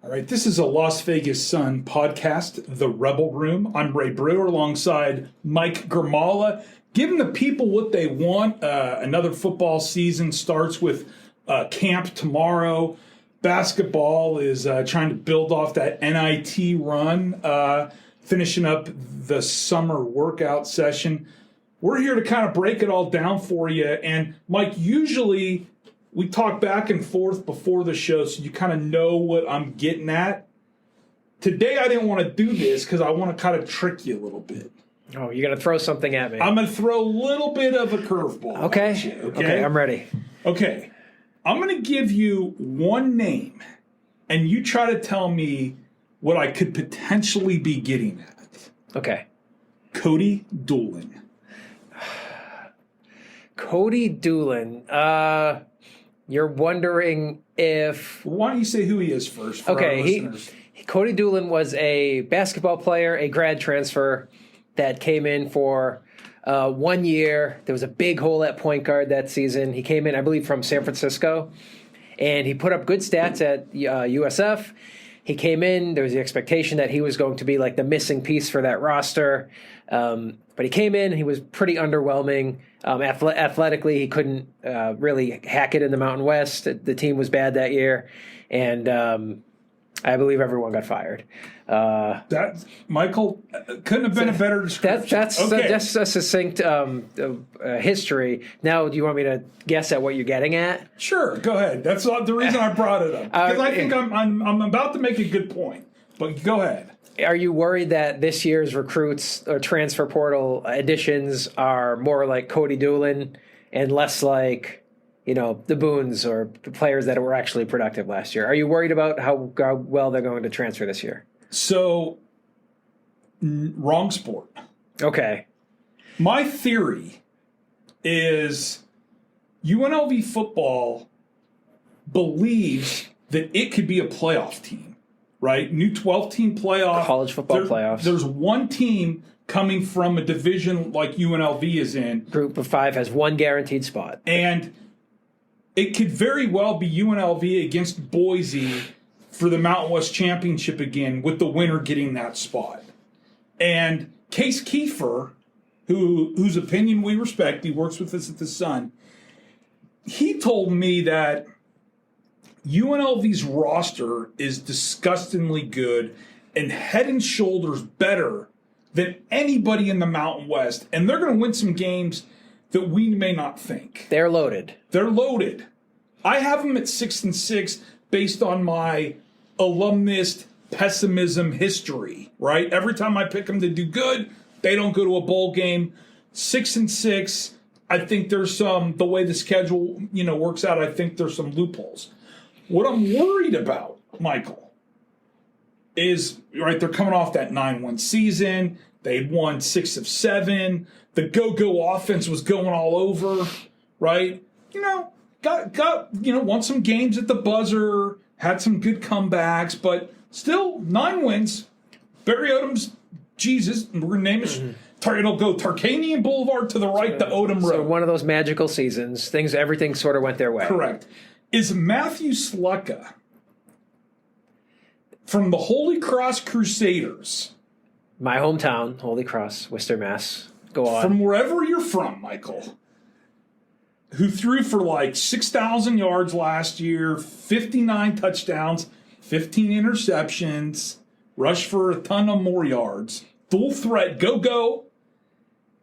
All right, this is a Las Vegas Sun podcast, The Rebel Room. I'm Ray Brewer alongside Mike Grimala. Giving the people what they want. Another football season starts with camp tomorrow. Basketball is trying to build off that NIT run, finishing up the summer workout session. We're here to kind of break it all down for you. And Mike, usually we talk back and forth before the show so you kind of know what I'm getting at. Today I didn't want to do this because I want to kind of trick you a little bit. Oh, you're going to throw something at me. I'm going to throw a little bit of a curveball. Okay. Okay, I'm ready. Okay. I'm going to give you one name, and you try to tell me what I could potentially be getting at. Okay. Cody Doolin. Cody Doolin. You're wondering if... Why don't you say who he is first for our listeners? Cody Doolin was a basketball player, a grad transfer that came in for 1 year. There was a big hole at point guard that season. He came in, I believe, from San Francisco, and he put up good stats at USF. He came in. There was the expectation that he was going to be like the missing piece for that roster. But he came in. He was pretty underwhelming. Athletically, he couldn't really hack it in the Mountain West. The team was bad that year. And I believe everyone got fired. That Michael couldn't have been a better description. That's a succinct history. Now, do you want me to guess at what you're getting at? Sure, go ahead. That's the reason I brought it up because I think I'm about to make a good point. But go ahead. Are you worried that this year's recruits or transfer portal additions are more like Cody Doolin and less like, the Boons or the players that were actually productive last year? Are you worried about how well they're going to transfer this year? So, wrong sport. Okay. My theory is UNLV football believes that it could be a playoff team, right? New 12-team playoff. College football playoffs. There's one team coming from a division like UNLV is in. Group of 5 has one guaranteed spot. And it could very well be UNLV against Boise for the Mountain West Championship again, with the winner getting that spot. And Case Kiefer, whose opinion we respect, he works with us at the Sun, he told me that UNLV's roster is disgustingly good and head and shoulders better than anybody in the Mountain West. And they're going to win some games that we may not think. They're loaded. They're loaded. I have them at 6-6 based on my alumnus pessimism history, right? Every time I pick them to do good, they don't go to a bowl game. 6-6, I think there's the way the schedule, works out, I think there's some loopholes. What I'm worried about, Michael, is, right, they're coming off that 9-1 season. They'd won 6 of 7. The go-go offense was going all over, right? Won some games at the buzzer, had some good comebacks, but still 9 wins. Barry Odom's Jesus, and we're going to name it. It'll go Tarkanian Boulevard to the right, the Odom Road. So one of those magical seasons, everything sort of went their way. Correct. Is Matthew Slucka from the Holy Cross Crusaders. My hometown, Holy Cross, Worcester, Mass. Go on. From wherever you're from, Michael, who threw for like 6,000 yards last year, 59 touchdowns, 15 interceptions, rushed for a ton of more yards, full threat, go.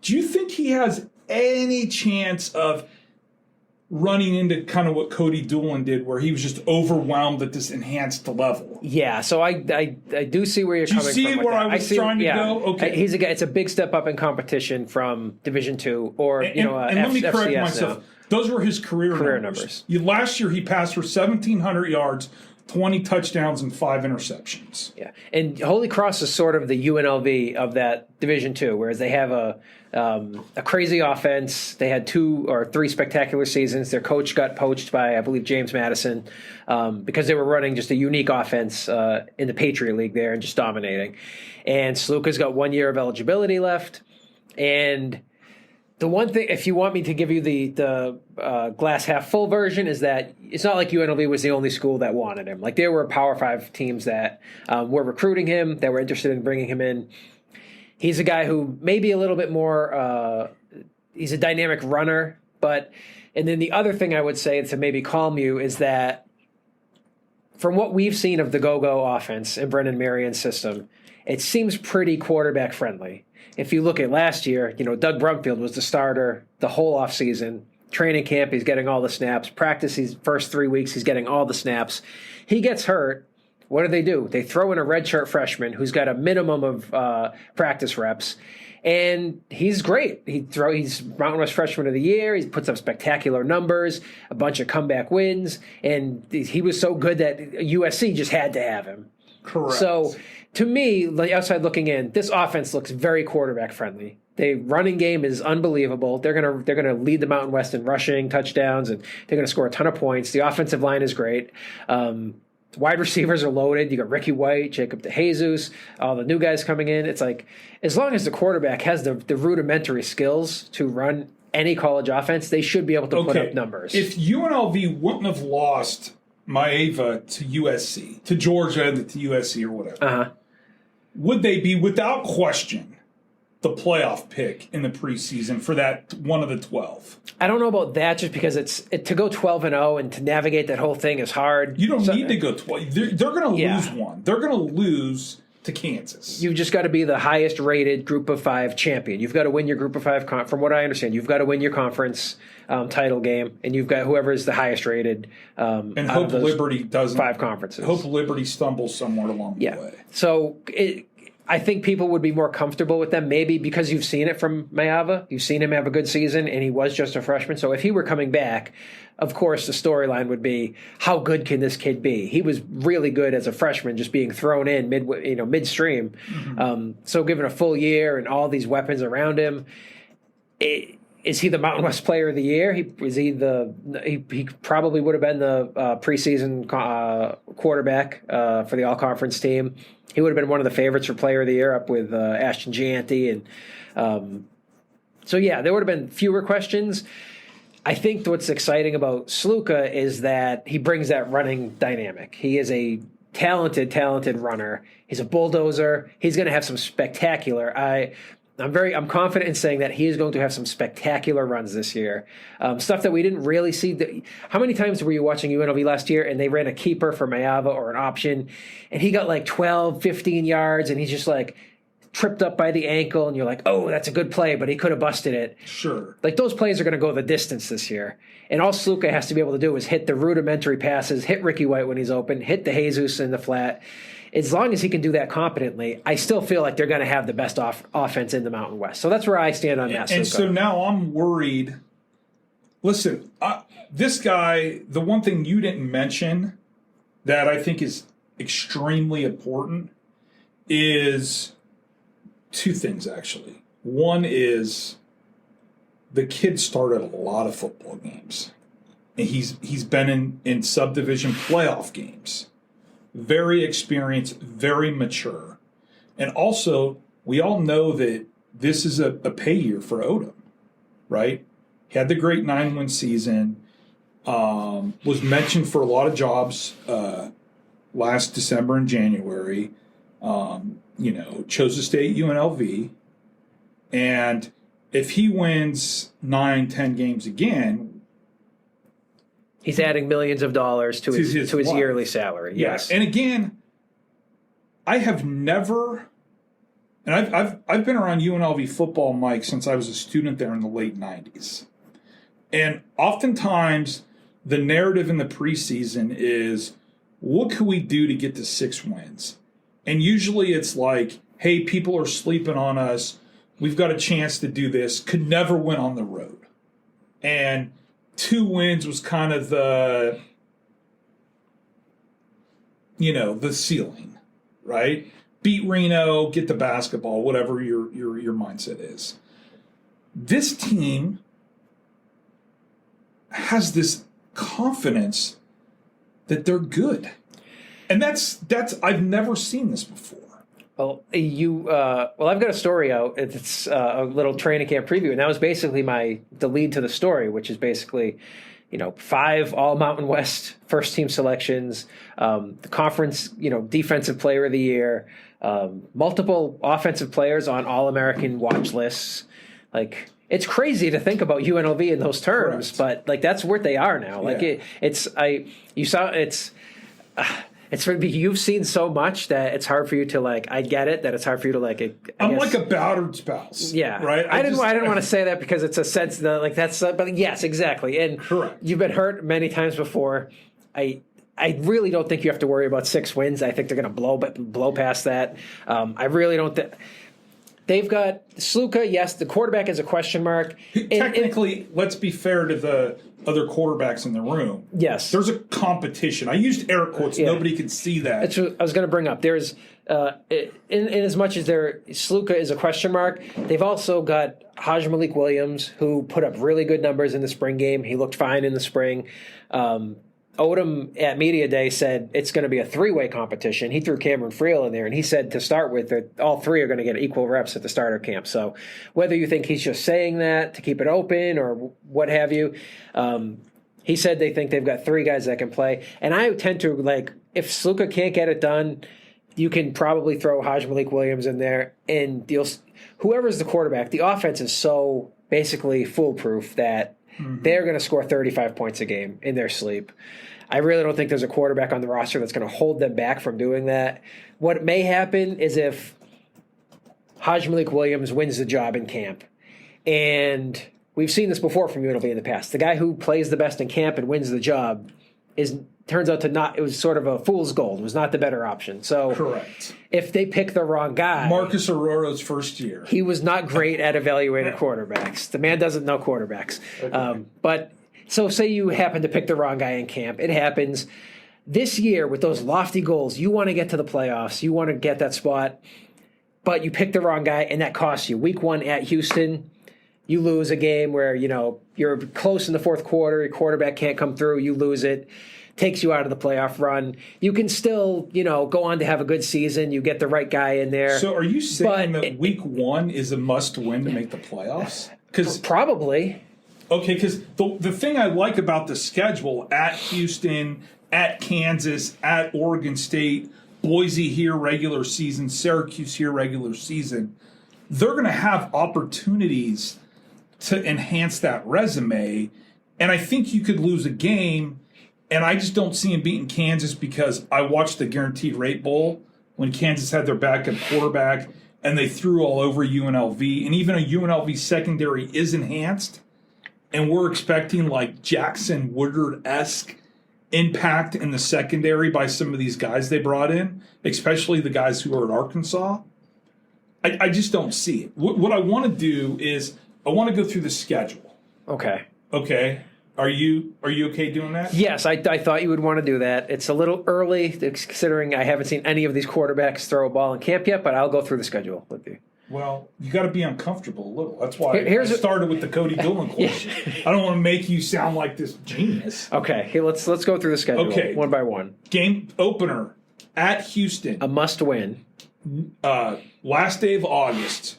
Do you think he has any chance of running into kind of what Cody Doolin did, where he was just overwhelmed at this enhanced level? Yeah, so I do see where you're coming from. Do you see where I was trying to go? Okay. It's a big step up in competition from Division II or, and let me correct FCS myself. now. Those were his career numbers. Last year he passed for 1,700 yards, 20 touchdowns, and 5 interceptions. Yeah, and Holy Cross is sort of the UNLV of that Division II, whereas they have a crazy offense. They had 2 or 3 spectacular seasons. Their coach got poached by, I believe, James Madison because they were running just a unique offense in the Patriot League there and just dominating. And Sluka's got 1 year of eligibility left. And The one thing, if you want me to give you the glass half full version, is that it's not like UNLV was the only school that wanted him. Like there were Power 5 teams that were recruiting him, that were interested in bringing him in. He's a guy who maybe a little bit more, he's a dynamic runner. And then the other thing I would say to maybe calm you is that from what we've seen of the go-go offense in Brendan Marion's system, it seems pretty quarterback friendly. If you look at last year, Doug Brumfield was the starter the whole offseason. Training camp, he's getting all the snaps. Practice, his first 3 weeks, he's getting all the snaps. He gets hurt. What do? They throw in a redshirt freshman who's got a minimum of practice reps, and he's great. He's Mountain West Freshman of the Year. He puts up spectacular numbers, a bunch of comeback wins, and he was so good that USC just had to have him. Correct. So, to me, the outside looking in, this offense looks very quarterback friendly. The running game is unbelievable. They're gonna lead the Mountain West in rushing touchdowns, and they're gonna score a ton of points. The offensive line is great. Wide receivers are loaded. You got Ricky White, Jacob DeJesus, all the new guys coming in. It's like as long as the quarterback has the rudimentary skills to run any college offense, they should be able to put up numbers. If UNLV wouldn't have lost Maeva to USC, to Georgia, to USC or whatever, would they be, without question, the playoff pick in the preseason for that one of the 12? I don't know about that, just because to go 12-0 and to navigate that whole thing is hard. You don't need to go 12. They're going to lose one. They're going to lose to Kansas. You've just got to be the highest rated Group of 5 champion. You've got to win your Group of 5. From what I understand, you've got to win your conference title game, and you've got whoever is the highest rated. And hope Liberty doesn't. 5 conferences. Hope Liberty stumbles somewhere along the way. So I think people would be more comfortable with them, maybe because you've seen it from Maeva. You've seen him have a good season, and he was just a freshman. So if he were coming back, of course, the storyline would be, how good can this kid be? He was really good as a freshman, just being thrown in midstream. Mm-hmm. So given a full year and all these weapons around him, is he the Mountain West Player of the Year? He probably would have been the preseason quarterback for the all-conference team. He would have been one of the favorites for Player of the Year, up with Ashton Gianti. And there would have been fewer questions. I think what's exciting about Sluka is that he brings that running dynamic. He is a talented runner. He's a bulldozer. He's going to have some spectacular. I'm confident in saying that he is going to have some spectacular runs this year. Stuff that we didn't really see. How many times were you watching UNLV last year and they ran a keeper for Maeva or an option, and he got like 12, 15 yards, and he's just like tripped up by the ankle, and you're like, oh, that's a good play, but he could have busted it. Sure. Like those plays are going to go the distance this year. And all Sluka has to be able to do is hit the rudimentary passes, hit Ricky White when he's open, hit DeJesus in the flat. As long as he can do that competently, I still feel like they're going to have the best offense in the Mountain West. So that's where I stand on that. And so now I'm worried. Listen, this guy, the one thing you didn't mention that I think is extremely important is two things, actually. One is the kid started a lot of football games. And he's been in subdivision playoff games. Very experienced, very mature. And also, we all know that this is a pay year for Odom, right? He had the great 9-win season, was mentioned for a lot of jobs last December and January, chose to stay at UNLV. And if he wins 9-10 games again, he's adding millions of dollars to his yearly salary. Yes. And again, I have never, and I've been around UNLV football, Mike, since I was a student there in the late 90s. And oftentimes the narrative in the preseason is, what can we do to get to 6 wins? And usually it's like, hey, people are sleeping on us. We've got a chance to do this. Could never win on the road. And 2 wins was kind of the ceiling, right? Beat Reno, get the basketball, whatever your mindset is. This team has this confidence that they're good. And that's I've never seen this before. Well, I've got a story out. It's a little training camp preview, and that was basically the lead to the story, which is basically, 5 All Mountain West first team selections, the conference, defensive player of the year, multiple offensive players on All American watch lists. Like, it's crazy to think about UNLV in those terms, Correct. but that's where they are now. Like you've seen so much that it's hard for you to I get it that it's hard for you to I'm like a battered spouse. Yeah, right. I didn't want to say that because it's a sense that that's but yes, exactly. And correct. You've been hurt many times before. I really don't think you have to worry about 6 wins. I think they're going to blow past that. I really don't. They've got Sluka. Yes, the quarterback is a question mark. Technically, let's be fair to the other quarterbacks in the room. Yes, there's a competition. I used air quotes. Yeah. Nobody can see that. That's what I was going to bring up. There's in as much as Sluka is a question mark, they've also got Haj Malik Williams, who put up really good numbers in the spring game. He looked fine in the spring. Odom at Media Day said it's going to be a 3-way competition. He threw Cameron Friel in there, and he said to start with that all 3 are going to get equal reps at the starter camp. So whether you think he's just saying that to keep it open or what have you, he said they think they've got 3 guys that can play. And I tend to, if Sluka can't get it done, you can probably throw Haj Malik Williams in there, and whoever's the quarterback, the offense is so basically foolproof that they're going to score 35 points a game in their sleep. I really don't think there's a quarterback on the roster that's going to hold them back from doing that. What may happen is if Haj Malik Williams wins the job in camp, and we've seen this before from UNLV in the past, the guy who plays the best in camp and wins the job turns out to not. It was sort of a fool's gold. It was not the better option. So correct. If they pick the wrong guy, Marcus Aurora's first year, he was not great at evaluating quarterbacks. The man doesn't know quarterbacks. Okay. But so say you happen to pick the wrong guy in camp. It happens. This year with those lofty goals, you want to get to the playoffs. You want to get that spot, but you pick the wrong guy, and that costs you. Week 1 at Houston, you lose a game where you're close in the fourth quarter. Your quarterback can't come through. You lose it. Takes you out of the playoff run. You can still, go on to have a good season. You get the right guy in there. So are you saying that week 1 is a must-win to make the playoffs? Probably. Okay, because the thing I like about the schedule, at Houston, at Kansas, at Oregon State, Boise here regular season, Syracuse here regular season, they're going to have opportunities to enhance that resume. And I think you could lose a game. And I just don't see him beating Kansas because I watched the Guaranteed Rate Bowl when Kansas had their backup quarterback and they threw all over UNLV. And even a UNLV secondary is enhanced. And we're expecting Jackson Woodard-esque impact in the secondary by some of these guys they brought in, especially the guys who are at Arkansas. I just don't see it. What I want to do is I want to go through the schedule. Okay. Are you okay doing that? Yes, I thought you would want to do that. It's a little early, considering I haven't seen any of these quarterbacks throw a ball in camp yet, but I'll go through the schedule with you. Well, you got to be uncomfortable a little. That's why I started with the Cody Dillon question. I don't want to make you sound like this genius. Okay, let's go through the schedule one by one. Game opener at Houston. A must-win. Last day of August.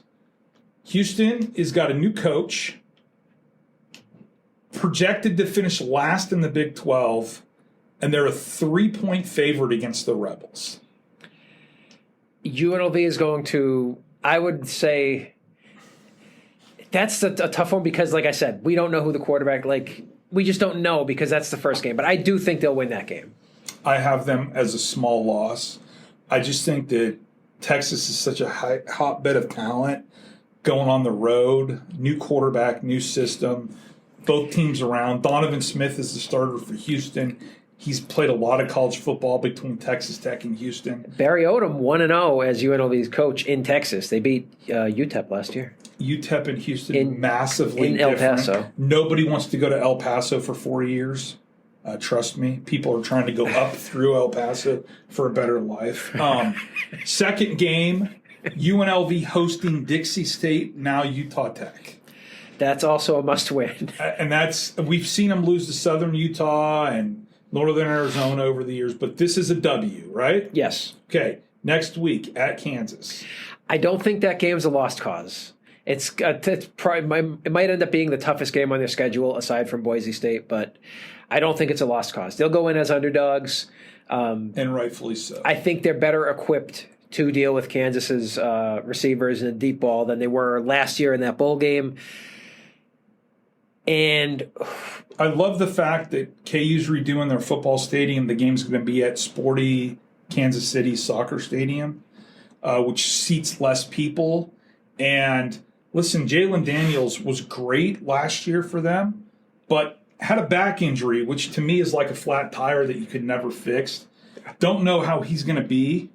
Houston has got a new coach. Projected to finish last in the Big 12, and they're a 3-point favorite against the Rebels. UNLV is going to, I would say, that's a tough one because, like I said, we don't know who the quarterback, we just don't know because that's the first game. But I do think they'll win that game. I have them as a small loss. I just think that Texas is such a hotbed of talent going on the road, new quarterback, new system. Both teams around. Donovan Smith is the starter for Houston. He's played a lot of college football between Texas Tech and Houston. Barry Odom 1-0 as UNLV's coach in Texas. They beat UTEP last year. UTEP and Houston massively in different. El Paso. Nobody wants to go to El Paso for 4 years. Trust me. People are trying to go up through El Paso for a better life. Second game, UNLV hosting Dixie State, now Utah Tech. That's also a must-win. And we've seen them lose to Southern Utah and Northern Arizona over the years, but this is a W, right? Yes. Okay. Next week at Kansas. I don't think that game's a lost cause. It's probably it might end up being the toughest game on their schedule aside from Boise State, but I don't think it's a lost cause. They'll go in as underdogs, and rightfully so. I think they're better equipped to deal with Kansas's receivers and deep ball than they were last year in that bowl game. And I love the fact that KU's redoing their football stadium. The game's going to be at Sporty Kansas City Soccer Stadium, which seats less people. And listen, Jalen Daniels was great last year for them, but had a back injury, which to me is like a flat tire that you could never fix. Don't know how he's going to be.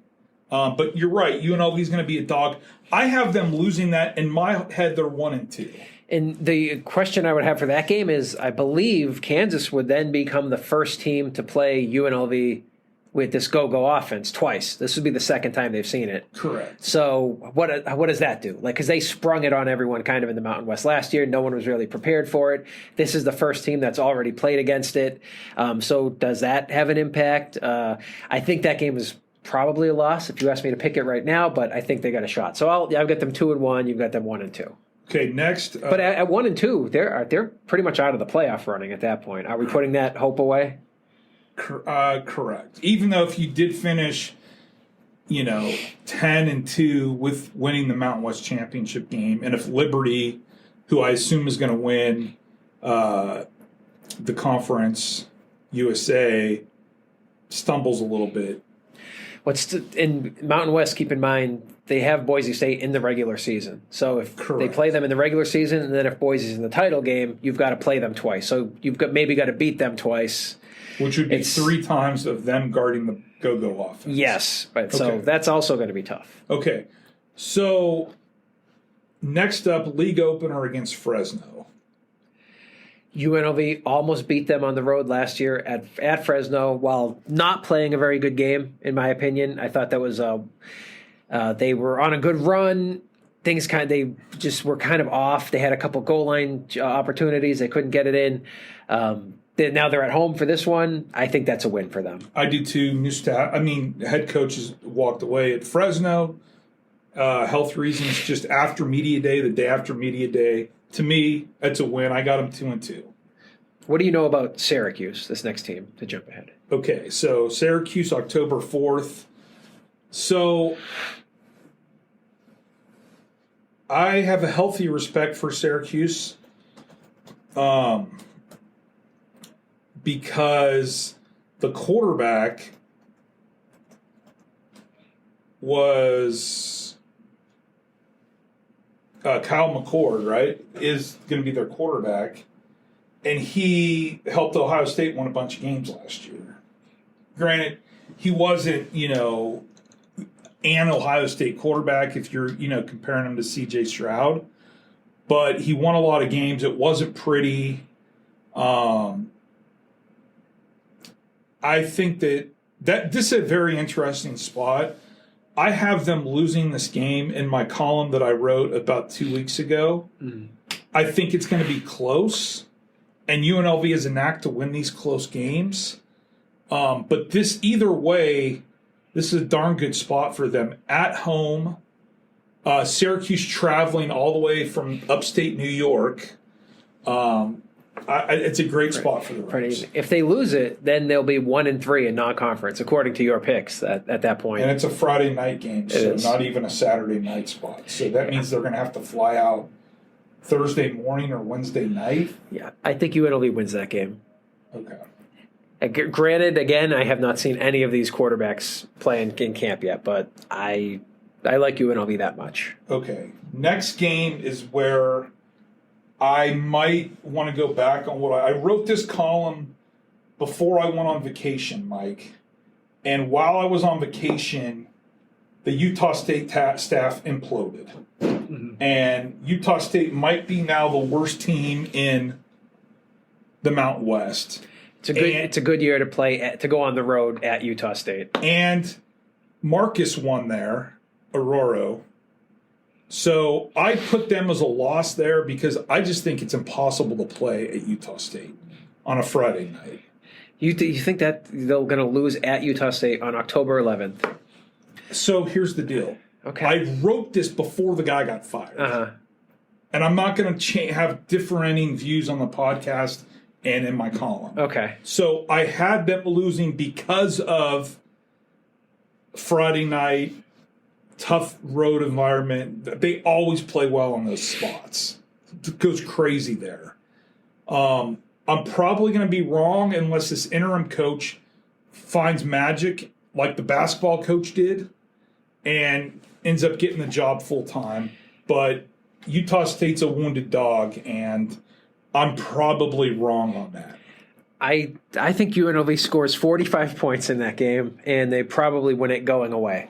But you're right. UNLV is going to be a dog. I have them losing that. In my head, they're 1-2. And the question I would have for that game is, I believe Kansas would then become the first team to play UNLV with this go-go offense twice. This would be the second time they've seen it. Correct. So what does that do? Like, because they sprung it on everyone kind of in the Mountain West last year. No one was really prepared for it. This is the first team that's already played against it. So does that have an impact? I think that game is probably a loss if you ask me to pick it right now, but I think they got a shot. So I've got them 2-1. You've got them 1-2. Okay, next. But at 1-2, they're pretty much out of the playoff running at that point. Are we putting that hope away? Correct. Even though if you did finish, 10-2 with winning the Mountain West Championship game, and if Liberty, who I assume is going to win the Conference USA, stumbles a little bit. In Mountain West, keep in mind, they have Boise State in the regular season. So if Correct. they play them in the regular season, and then if Boise's in the title game, you've got to play them twice. So you've maybe got to beat them twice. Which would be 3 times of them guarding the go-go offense. Yes, but so that's also going to be tough. Okay, so next up, league opener against Fresno. UNLV almost beat them on the road last year at Fresno while not playing a very good game, in my opinion. I thought that was they were on a good run. They just were kind of off. They had a couple goal line opportunities. They couldn't get it in. Now they're at home for this one. I think that's a win for them. I do too. New staff. Head coaches walked away at Fresno. Health reasons. Just after media day, the day after media day. To me, that's a win. I got them 2-2. What do you know about Syracuse, this next team, to jump ahead? Okay, so Syracuse, October 4th. So I have a healthy respect for Syracuse because the quarterback was Kyle McCord, right, is going to be their quarterback. And he helped Ohio State win a bunch of games last year. Granted, he wasn't, an Ohio State quarterback if you're, comparing him to C.J. Stroud. But he won a lot of games. It wasn't pretty. I think that this is a very interesting spot. I have them losing this game in my column that I wrote about 2 weeks ago. Mm. I think it's going to be close, and UNLV has a knack to win these close games. But either way, this is a darn good spot for them. At home, Syracuse traveling all the way from upstate New York. It's a great spot for the Rams. If they lose it, then they'll be 1-3 in non-conference, according to your picks at that point. And it's a Friday night game, so not even a Saturday night spot. So that means they're going to have to fly out Thursday morning or Wednesday night. Yeah, I think UNLV wins that game. Okay. Granted, again, I have not seen any of these quarterbacks play in camp yet, but I like UNLV that much. Okay. Next game is where I might want to go back on what I wrote this column before I went on vacation, Mike. And while I was on vacation, the Utah State staff imploded. Mm-hmm. And Utah State might be now the worst team in the Mountain West. It's a good year to play to go on the road at Utah State. And Marcus won there, Aurora. So I put them as a loss there because I just think it's impossible to play at Utah State on a Friday night. You think that they're going to lose at Utah State on October 11th? So here's the deal. Okay. I wrote this before the guy got fired. And I'm not going to have differing views on the podcast and in my column. Okay. So I had them losing because of Friday night, tough road environment. They always play well on those spots. It goes crazy there. I'm probably going to be wrong unless this interim coach finds magic like the basketball coach did and ends up getting the job full time. But Utah State's a wounded dog, and I'm probably wrong on that. I think UNLV scores 45 points in that game, and they probably win it going away.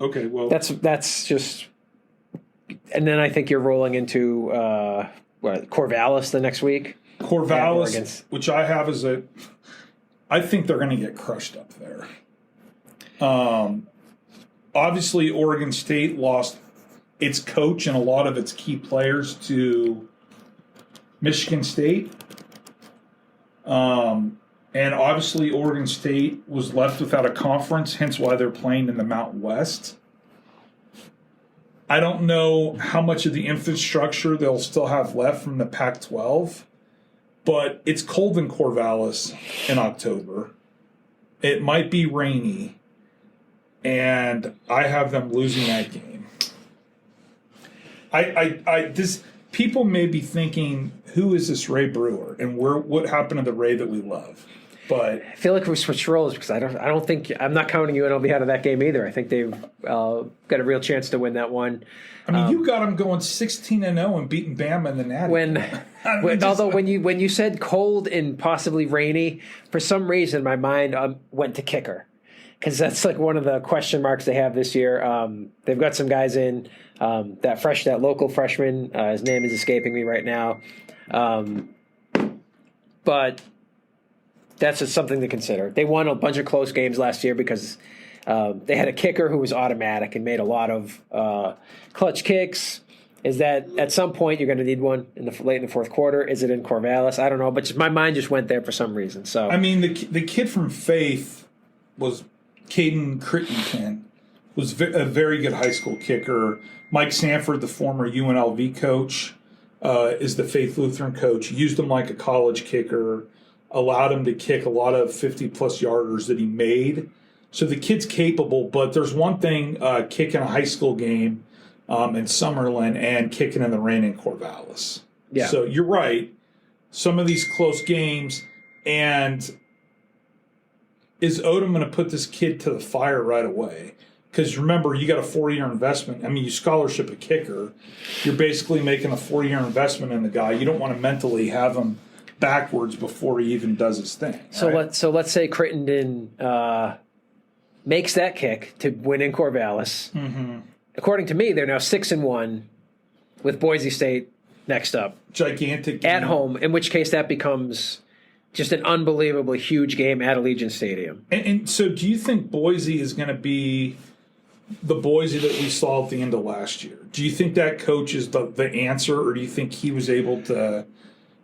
Okay, well, that's just, and then I think you're rolling into Corvallis the next week. Corvallis, which I have as I think they're going to get crushed up there. Obviously, Oregon State lost its coach and a lot of its key players to Michigan State. And obviously, Oregon State was left without a conference, hence why they're playing in the Mountain West. I don't know how much of the infrastructure they'll still have left from the Pac-12, but it's cold in Corvallis in October. It might be rainy, and I have them losing that game. People may be thinking, who is this Ray Brewer, and what happened to the Ray that we love? But I feel like we switched roles because I'm not counting UNLV out of that game either. I think they've got a real chance to win that one. I mean, you got them going 16-0 and beating Bama in the Natty. When you said cold and possibly rainy, for some reason my mind went to kicker, because that's like one of the question marks they have this year. They've got some guys in that local freshman. His name is escaping me right now, but that's just something to consider. They won a bunch of close games last year because they had a kicker who was automatic and made a lot of clutch kicks. Is that at some point you're going to need one late in the fourth quarter? Is it in Corvallis? I don't know, but my mind just went there for some reason. So I mean, the kid from Faith was Caden Crittenton, was a very good high school kicker. Mike Sanford, the former UNLV coach, is the Faith Lutheran coach. Used him like a college kicker. Allowed him to kick a lot of 50-plus yarders that he made. So the kid's capable, but there's one thing kicking a high school game in Summerlin and kicking in the rain in Corvallis. Yeah. So you're right. Some of these close games, and is Odom going to put this kid to the fire right away? Because remember, you got a 4-year investment. I mean, you scholarship a kicker. You're basically making a 4-year investment in the guy. You don't want to mentally have him backwards before he even does his thing. So right? let's say Crittenden makes that kick to win in Corvallis. Mm-hmm. According to me, they're now 6-1 with Boise State next up, gigantic game. At home. In which case, that becomes just an unbelievably huge game at Allegiant Stadium. And so, do you think Boise is going to be the Boise that we saw at the end of last year? Do you think that coach is the answer, or do you think he was able to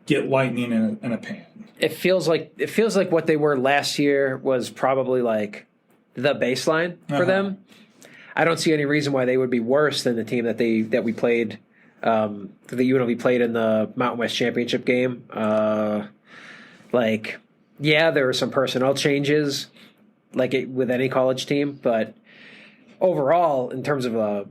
get lightning in a pan? It feels like what they were last year was probably like the baseline for them. I don't see any reason why they would be worse than the team that we played, that UNLV played in the Mountain West Championship game. There were some personnel changes, with any college team, but overall, in terms of a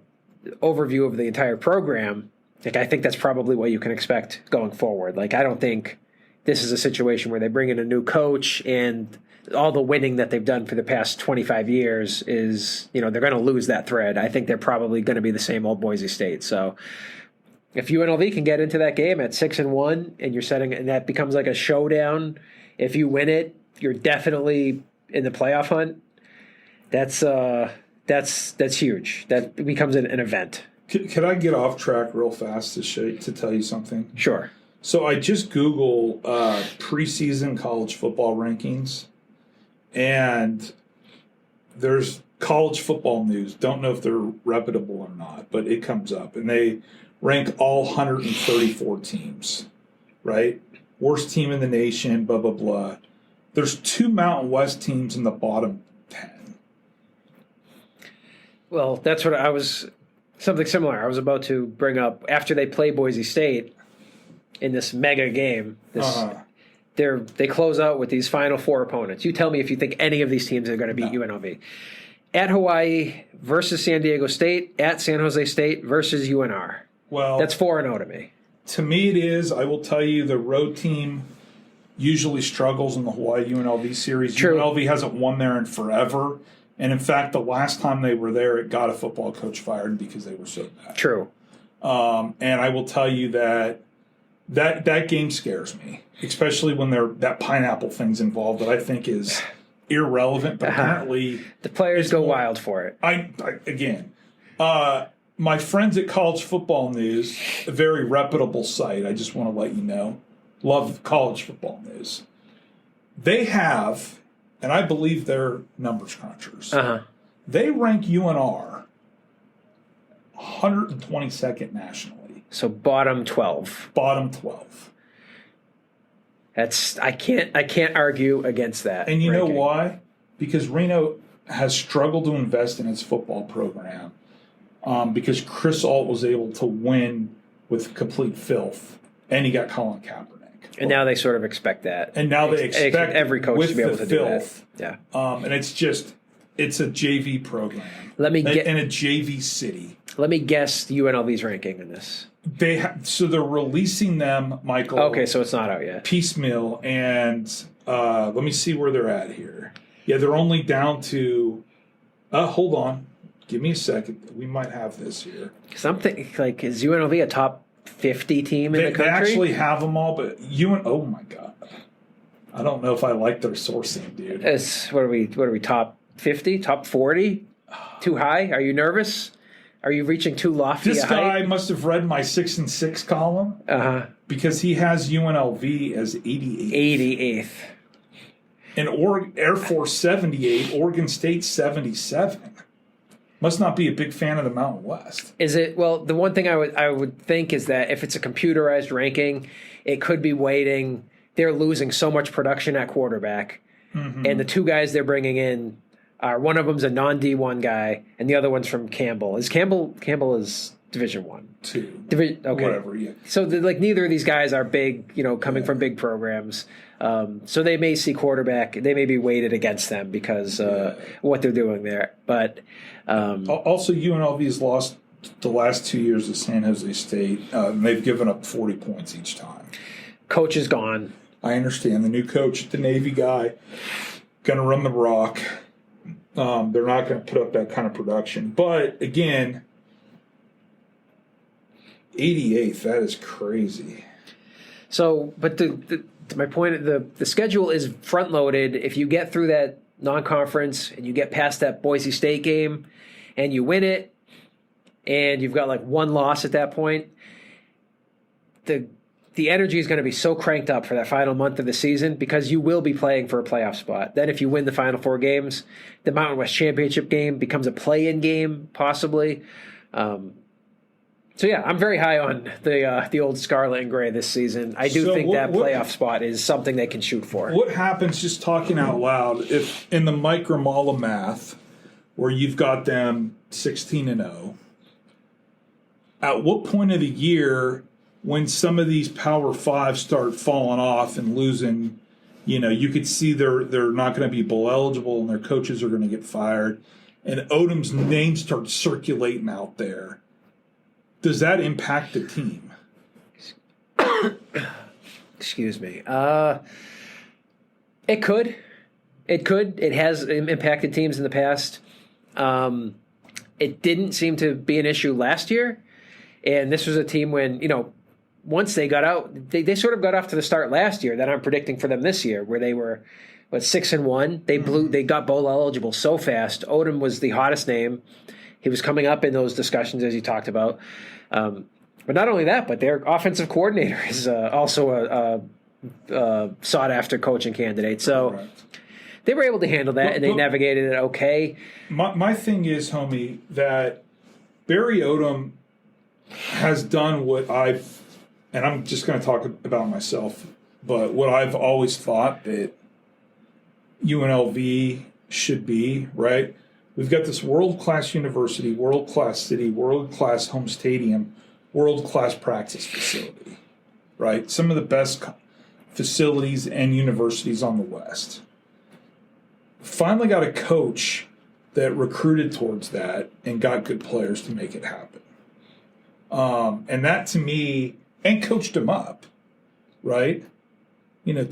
overview of the entire program, I think that's probably what you can expect going forward. I don't think this is a situation where they bring in a new coach and all the winning that they've done for the past 25 years is, they're going to lose that thread. I think they're probably going to be the same old Boise State. So if UNLV can get into that game at 6-1 and that becomes like a showdown, if you win it, you're definitely in the playoff hunt. That's huge. That becomes an event. Could I get off track real fast to tell you something? Sure. So I just Google preseason college football rankings, and there's college football news. Don't know if they're reputable or not, but it comes up, and they rank all 134 teams, right? Worst team in the nation, blah, blah, blah. There's 2 Mountain West teams in the bottom 10. Well, that's what I was. Something similar. I was about to bring up after they play Boise State in this mega game. They close out with these final four opponents. You tell me if you think any of these teams are going to beat UNLV. At Hawaii versus San Diego State, at San Jose State versus UNR. Well, that's 4-0 to me. To me, it is. I will tell you, the road team usually struggles in the Hawaii UNLV series. True. UNLV hasn't won there in forever. And in fact, the last time they were there, it got a football coach fired because they were so bad. True. And I will tell you that game scares me, especially when that pineapple thing's involved that I think is irrelevant, but apparently the players go wild for it. My friends at College Football News, a very reputable site, I just want to let you know, love College Football News. They have, and I believe they're numbers crunchers, they rank UNR 122nd nationally. So bottom 12. Bottom 12. I can't argue against that. And you know why? Because Reno has struggled to invest in its football program. Because Chris Alt was able to win with complete filth, and he got Colin Kaepernick. And now they sort of expect that. And now they expect every coach to be able to filth, do that. Yeah. And it's a JV program. In a JV city. Let me guess UNLV's ranking in this. So they're releasing them, Michael. Okay, so it's not out yet. Piecemeal, and let me see where they're at here. Yeah, they're only down to. Hold on. Give me a second. We might have this here. Because I'm thinking, is UNLV a top 50 team in the country? They actually have them all, but oh my God. I don't know if I like their sourcing, dude. What are we, top 50? Top 40? Too high? Are you nervous? Are you reaching too lofty This a height? guy must have read my 6 and 6 column. Because he has UNLV as 88th. 88th. And Air Force 78, Oregon State 77. Must not be a big fan of the Mountain West. Is it? Well, the one thing I would think is that if it's a computerized ranking, it could be weighting. They're losing so much production at quarterback, and the two guys they're bringing in are one of them's a non-D1 guy, and the other one's from Campbell. Campbell is Division I? 2. Okay. Whatever. Yeah. So neither of these guys are big. Coming from big programs. So they may see quarterback. They may be weighted against them because what they're doing there. But also, UNLV has lost the last 2 years to San Jose State. They've given up 40 points each time. Coach is gone. I understand. The new coach, the Navy guy, going to run the rock. They're not going to put up that kind of production. But again, 88th. That is crazy. So, but my point, the schedule is front loaded. If you get through that non-conference and you get past that Boise State game and you win it, and you've got one loss at that point, the energy is going to be so cranked up for that final month of the season because you will be playing for a playoff spot. Then if you win the final 4 games, the Mountain West Championship game becomes a play-in game, possibly. So yeah, I'm very high on the old Scarlet and Gray this season. I do think that playoff spot is something they can shoot for. What happens, just talking out loud, if in the Mike Grimala math, where you've got them 16-0, at what point of the year, when some of these Power 5 start falling off and losing, you could see they're not going to be bowl eligible and their coaches are going to get fired, and Odom's name starts circulating out there. Does that impact the team? Excuse me. It could. It has impacted teams in the past. It didn't seem to be an issue last year. And this was a team when, once they got out, they sort of got off to the start last year that I'm predicting for them this year, where they were, 6-1. They got bowl eligible so fast. Odom was the hottest name. He was coming up in those discussions, as you talked about. But not only that, but their offensive coordinator is also a sought-after coaching candidate. So they were able to handle that, and they navigated it okay. My thing is, homie, that Barry Odom has done what and I'm just going to talk about myself, but what I've always thought that UNLV should be, right? we've got this world-class university, world-class city, world-class home stadium, world-class practice facility, right? Some of the best facilities and universities on the West. Finally got a coach that recruited towards that and got good players to make it happen. And that to me, and coached him up, right?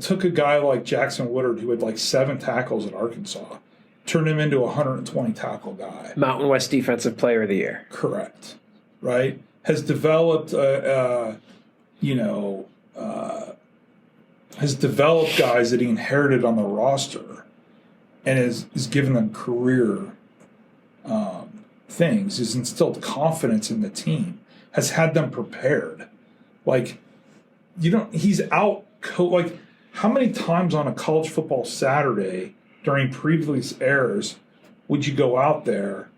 Took a guy like Jackson Woodard who had like 7 tackles at Arkansas, turned him into a 120 tackle guy. Mountain West Defensive Player of the Year. Correct, right? Has developed, has developed guys that he inherited on the roster, and is given them career things. Has instilled confidence in the team. Has had them prepared. Like, he's out. Like, how many times on a college football Saturday during previous eras would you go out there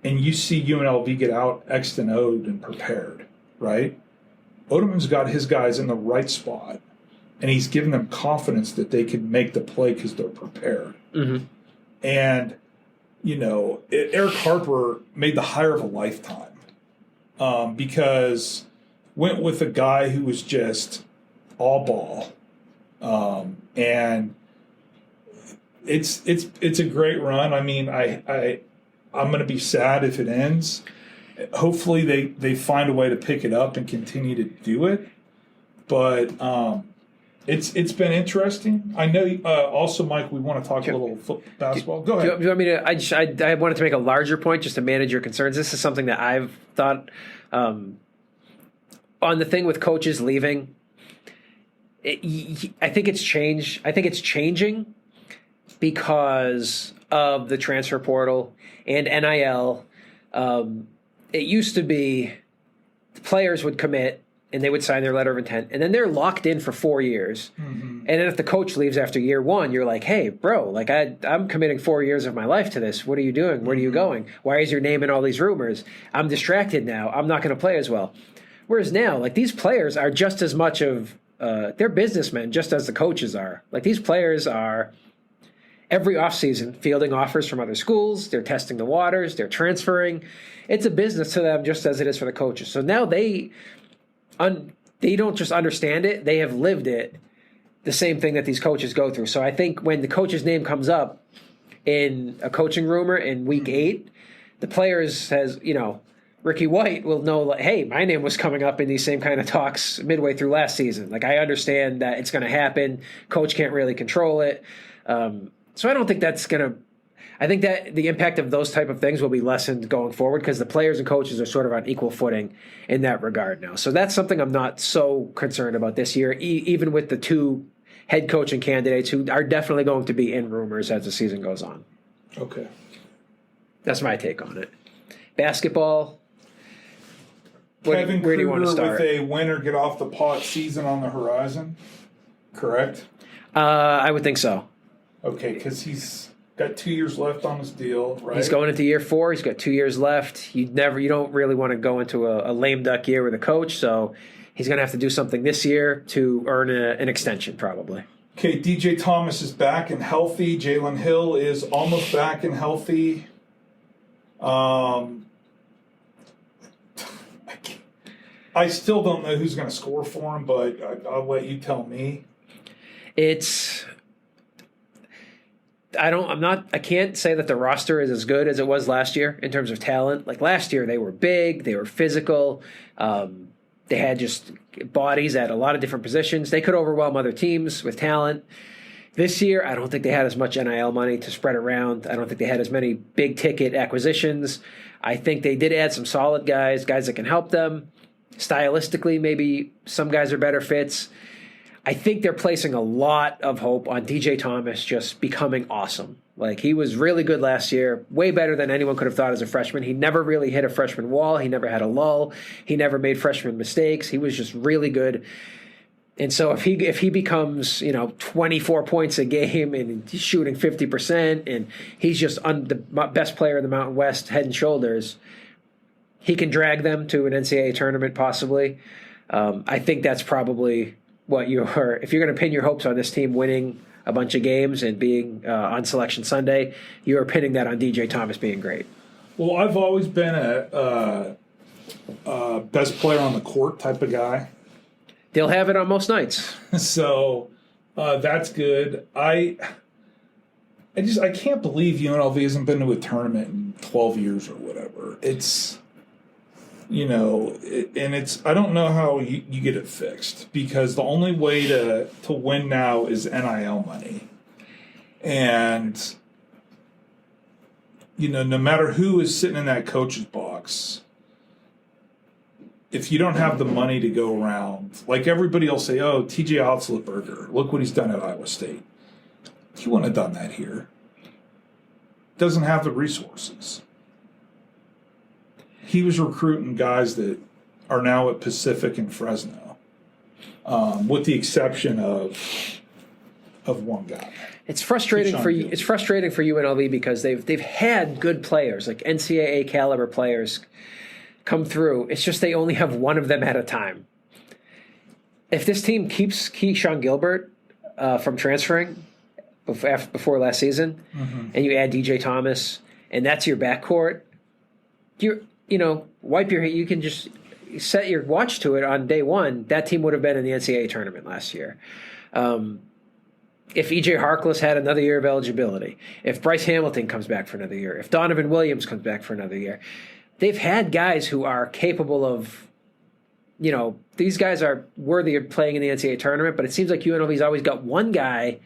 and you see UNLV get out X'd and O'd and prepared, right? Odeman's got his guys in the right spot, and he's given them confidence that they can make the play because they're prepared. Mm-hmm. And, Eric Harper made the hire of a lifetime because went with a guy who was just all ball. And it's a great run. I mean, I'm going to be sad if it ends. Hopefully they find a way to pick it up and continue to do it. But it's been interesting. I know. Also, Mike, we want to talk a little basketball. Go ahead. Do you want me to? I wanted to make a larger point just to manage your concerns. This is something that I've thought on the thing with coaches leaving. I think it's changed. I think it's changing because of the transfer portal and NIL. It used to be the players would commit and they would sign their letter of intent, and then they're locked in for 4 years. Mm-hmm. And then if the coach leaves after year 1, you're like, hey, bro, like I'm committing 4 years of my life to this. What are you doing? Where are you going? Why is your name in all these rumors? I'm distracted now. I'm not going to play as well. Whereas now, like, these players are just as much of they're businessmen just as the coaches are. Like, these players are every offseason fielding offers from other schools. They're testing the waters. They're transferring. It's a business to them just as it is for the coaches. So now they don't just understand it. They have lived it, the same thing that these coaches go through. So I think when the coach's name comes up in a coaching rumor in week 8, the players says, Ricky White will know, like, hey, my name was coming up in these same kind of talks midway through last season. Like, I understand that it's going to happen. Coach can't really control it. So I don't think that's going to – I think that the impact of those type of things will be lessened going forward because the players and coaches are sort of on equal footing in that regard now. So that's something I'm not so concerned about this year, even with the 2 head coaching candidates who are definitely going to be in rumors as the season goes on. Okay. That's my take on it. Basketball – Kevin where do you want to Kruger start? with a winner get off the pot season on the horizon, correct? I would think so. Okay, because he's got 2 years left on his deal, right? He's going into year 4. He's got 2 years left. You don't really want to go into a lame duck year with a coach, so he's going to have to do something this year to earn an extension, probably. Okay, DJ Thomas is back and healthy. Jalen Hill is almost back and healthy. I still don't know who's going to score for him, but I'll let you tell me. I can't say that the roster is as good as it was last year in terms of talent. Like, last year, they were big, they were physical, they had just bodies at a lot of different positions. They could overwhelm other teams with talent. This year, I don't think they had as much NIL money to spread around. I don't think they had as many big-ticket acquisitions. I think they did add some solid guys that can help them. Stylistically, maybe some guys are better fits. I think they're placing a lot of hope on DJ Thomas just becoming awesome. Like, he was really good last year, way better than anyone could have thought as a freshman. He never really hit a freshman wall. He never had a lull. He never made freshman mistakes. He was just really good. And so if he becomes, 24 points a game and he's shooting 50% and he's just the best player in the Mountain West head and shoulders, he can drag them to an NCAA tournament possibly. I think that's probably what if you're going to pin your hopes on this team winning a bunch of games and being on Selection Sunday, you are pinning that on DJ Thomas being great. Well, I've always been a best player on the court type of guy. They'll have it on most nights. So that's good. I can't believe UNLV hasn't been to a tournament in 12 years or whatever. It's, I don't know how you get it fixed, because the only way to win now is NIL money. And, no matter who is sitting in that coach's box, if you don't have the money to go around, like everybody will say, oh, TJ Otzlberger, look what he's done at Iowa State. He wouldn't have done that here. Doesn't have the resources. He was recruiting guys that are now at Pacific and Fresno, with the exception of one guy. It's frustrating for you. It's frustrating for UNLV because they've had good players, like NCAA caliber players, come through. It's just they only have one of them at a time. If this team keeps Keyshawn Gilbert from transferring before last season, and you add DJ Thomas, and that's your backcourt, wipe your head. You can just set your watch to it on day one. That team would have been in the NCAA tournament last year. If E.J. Harkless had another year of eligibility, if Bryce Hamilton comes back for another year, if Donovan Williams comes back for another year, they've had guys who are capable of, these guys are worthy of playing in the NCAA tournament, but it seems like UNLV's always got one guy,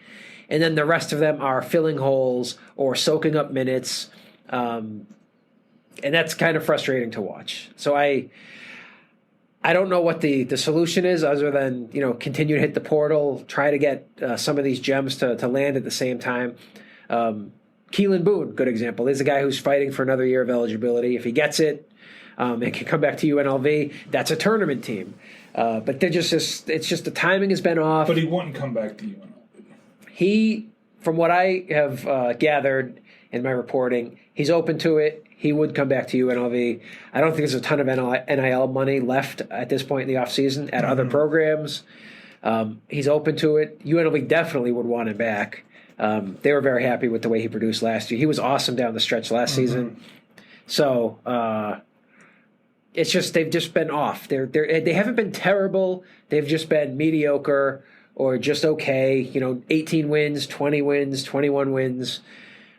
and then the rest of them are filling holes or soaking up minutes, and that's kind of frustrating to watch. So I don't know what the solution is other than, continue to hit the portal, try to get some of these gems to land at the same time. Keelan Boone, good example. He's a guy who's fighting for another year of eligibility. If he gets it and can come back to UNLV, that's a tournament team. But it's just the timing has been off. But he wouldn't come back to UNLV. He, from what I have gathered in my reporting, he's open to it. He would come back to UNLV. I don't think there's a ton of NIL money left at this point in the offseason at other programs. He's open to it. UNLV definitely would want him back. They were very happy with the way he produced last year. He was awesome down the stretch last season. So it's just they've just been off. They haven't been terrible. They've just been mediocre or just okay. 18 wins, 20 wins, 21 wins,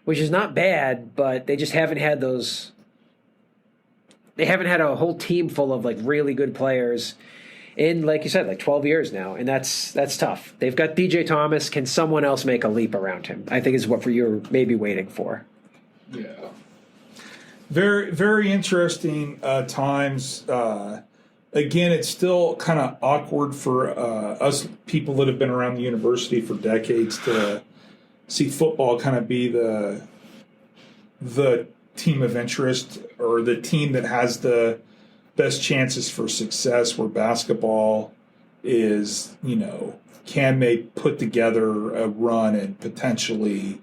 which is not bad, but they just haven't had those. They haven't had a whole team full of really good players in, like you said, 12 years now, and that's tough. They've got DJ Thomas. Can someone else make a leap around him? I think is what you're maybe waiting for. Yeah. Very, very interesting times. Again, it's still kind of awkward for us people that have been around the university for decades to see football kind of be the team of interest, or the team that has the best chances for success, where basketball is, can they put together a run and potentially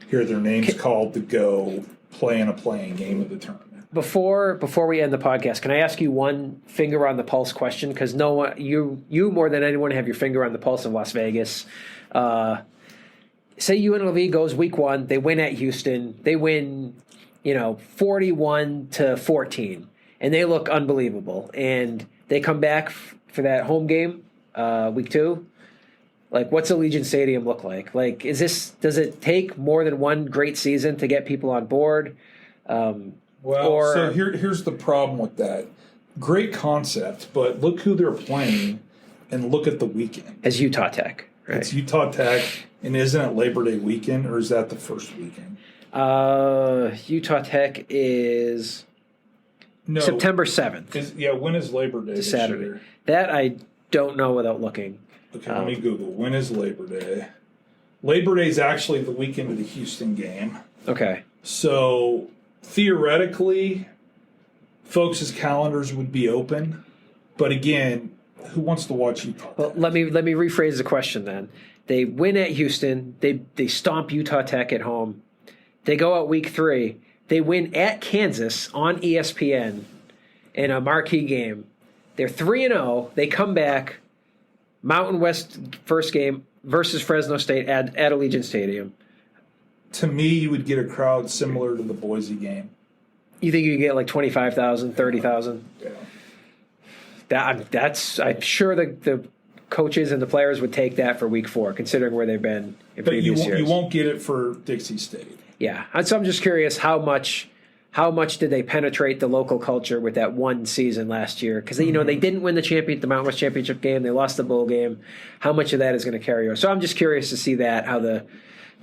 hear their names called to go play in a playing game of the tournament. Before we end the podcast, can I ask you one finger on the pulse question? Because no one, you more than anyone have your finger on the pulse of Las Vegas. Say UNLV goes week one, they win at Houston, they win, 41-14, and they look unbelievable. And they come back for that home game, week two. What's Allegiant Stadium look like? Does it take more than one great season to get people on board? So here's the problem with that. Great concept, but look who they're playing and look at the weekend. As Utah Tech, right? It's Utah Tech, and isn't it Labor Day weekend, or is that the first weekend? Utah Tech is September 7th. When is Labor Day? It's Saturday. Year? That I don't know without looking. Okay, let me Google. When is Labor Day? Labor Day is actually the weekend of the Houston game. Okay. So theoretically, folks' calendars would be open, but again, who wants to watch Utah? Well, let me rephrase the question then. They win at Houston. They stomp Utah Tech at home. They go out week 3. They win at Kansas on ESPN in a marquee game. They're 3-0. They come back. Mountain West first game versus Fresno State at Allegiant Stadium. To me, you would get a crowd similar to the Boise game. You think you could get like 25,000, 30,000? Yeah. I'm sure the coaches and the players would take that for week 4, considering where they've been in previous years. You won't get it for Dixie State. Yeah. So I'm just curious how much did they penetrate the local culture with that one season last year? Because, they didn't win the Mountain West Championship game. They lost the bowl game. How much of that is going to carry over? So I'm just curious to see that, how the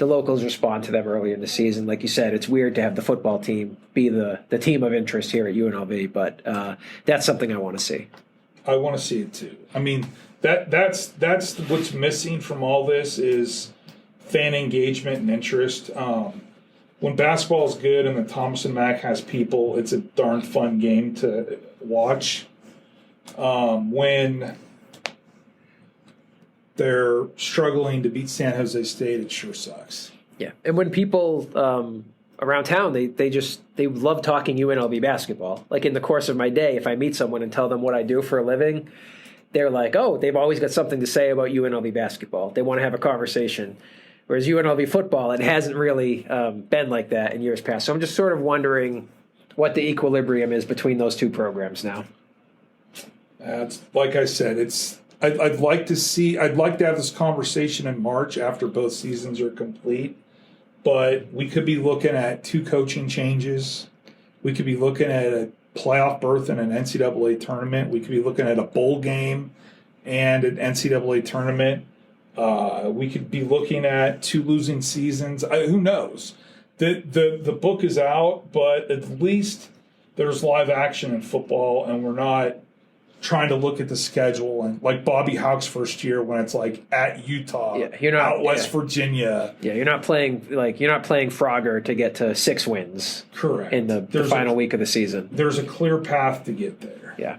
locals respond to them early in the season. Like you said, it's weird to have the football team be the team of interest here at UNLV, but that's something I want to see. I want to see it too. I mean, that's what's missing from all this is fan engagement and interest. When basketball is good and the Thomas and Mack has people, it's a darn fun game to watch. When they're struggling to beat San Jose State, it sure sucks. Yeah, and when people around town, they love talking UNLV basketball. Like in the course of my day, if I meet someone and tell them what I do for a living, they're like, oh, they've always got something to say about UNLV basketball. They want to have a conversation. Whereas UNLV football, it hasn't really been like that in years past. So I'm just sort of wondering what the equilibrium is between those two programs now. Like I said, I'd like to have this conversation in March after both seasons are complete. But we could be looking at 2 coaching changes. We could be looking at a playoff berth in an NCAA tournament. We could be looking at a bowl game and an NCAA tournament. We could be looking at 2 losing seasons. Who knows? The book is out, but at least there's live action in football, and we're not trying to look at the schedule and like Bobby Houck's first year when it's like at Utah, out West Virginia. Yeah, you're not playing Frogger to get to 6 wins. Correct. In the final week of the season. There's a clear path to get there. Yeah.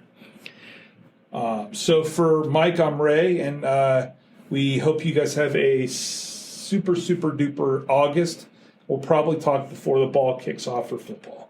So for Mike, I'm Ray, and we hope you guys have a super, super duper August. We'll probably talk before the ball kicks off for football.